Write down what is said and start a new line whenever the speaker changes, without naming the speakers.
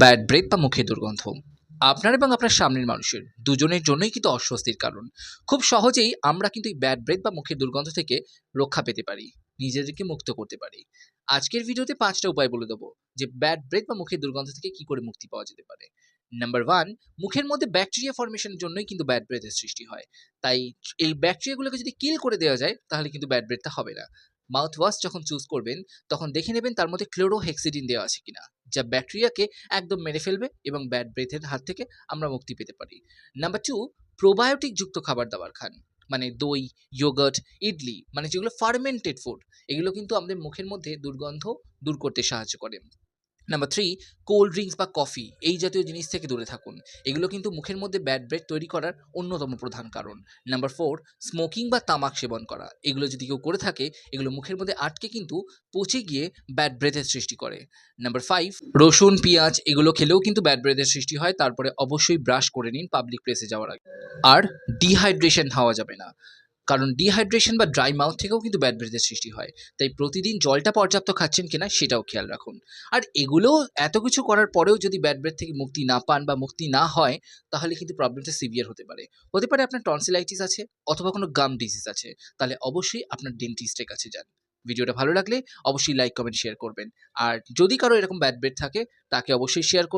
Bad breadth বা মুখের দুর্গন্ধ আপনার এবং আপনার সামনের মানুষের দুজনের জন্যই কিন্তু অস্বস্তির কারণ। খুব সহজেই আমরা কিন্তু এই ব্যাড ব্রেথ বা মুখের দুর্গন্ধ থেকে রক্ষা পেতে পারি, নিজেদেরকে মুক্ত করতে পারি। আজকের ভিডিওতে ৫টা উপায় বলে দেবো যে ব্যাড ব্রেথ বা মুখের দুর্গন্ধ থেকে কি করে মুক্তি পাওয়া যেতে পারে। নাম্বার 1, মুখের মধ্যে ব্যাকটেরিয়া ফর্মেশনের জন্যই কিন্তু ব্যাড ব্রেথের সৃষ্টি হয়। তাই এই ব্যাকটেরিয়াগুলোকে যদি কিল করে দেওয়া যায় তাহলে কিন্তু ব্যাড ব্রেথটা হবে না। মাউথ ওয়াশ যখন চুজ করবেন তখন দেখে নেবেন তার মধ্যে ক্লোরোহেক্সিডিন দেওয়া আছে কিনা, যা ব্যাকটেরিয়াকে একদম মেরে ফেলবে এবং ব্যাড ব্রেথের হাত থেকে আমরা মুক্তি পেতে পারি। নাম্বার 2, প্রোবায়োটিক যুক্ত খাবার দাবার খান। মানে দই, ইয়োগার্ট, ইডলি, মানে যেগুলো ফার্মেন্টেড ফুড, এগুলো কিন্তু আমাদের মুখের মধ্যে দুর্গন্ধ দূর করতে সাহায্য করে। নাম্বার 3, কোল্ড ড্রিঙ্কস বা কফি এই জাতীয় জিনিস থেকে দূরে থাকুন। এগুলো কিন্তু মুখের মধ্যে ব্যাড ব্রেথ তৈরি করার অন্যতম প্রধান কারণ। নাম্বার 4, স্মোকিং বা তামাক সেবন করা। এগুলো যদি কেউ করে থাকে এগুলো মুখের মধ্যে আটকে কিন্তু পচে গিয়ে ব্যাড ব্রেথের সৃষ্টি করে। নাম্বার 5, রসুন, পেঁয়াজ এগুলো খেলেও কিন্তু ব্যাড ব্রেথের সৃষ্টি হয়। তারপরে অবশ্যই ব্রাশ করে নিন পাবলিক প্লেসে যাওয়ার আগে। আর ডিহাইড্রেশন হওয়া যাবে না, কারণ ডিহাইড্রেশন বা ড্রাই মাউথ থেকেও কিন্তু ব্যাড ব্রেথের সৃষ্টি হয়। তাই প্রতিদিন জলটা পর্যাপ্ত খাচ্ছেন কিনা সেটাও খেয়াল রাখুন। আর এগুলো এত কিছু করার পরেও যদি ব্যাড ব্রেথ থেকে মুক্তি না পান বা মুক্তি না হয় তাহলে কিন্তু প্রবলেমটা সিভিয়ার হতে পারে। হতে পারে আপনার টনসিলাইটিস আছে অথবা কোনো গাম ডিজিজ আছে। তাহলে অবশ্যই আপনার ডেন্টিস্টের কাছে যান। ভিডিওটা ভালো লাগলে অবশ্যই লাইক, কমেন্ট, শেয়ার করবেন। আর যদি কারো এরকম ব্যাড ব্রেথ থাকে তাকে অবশ্যই শেয়ার করুন।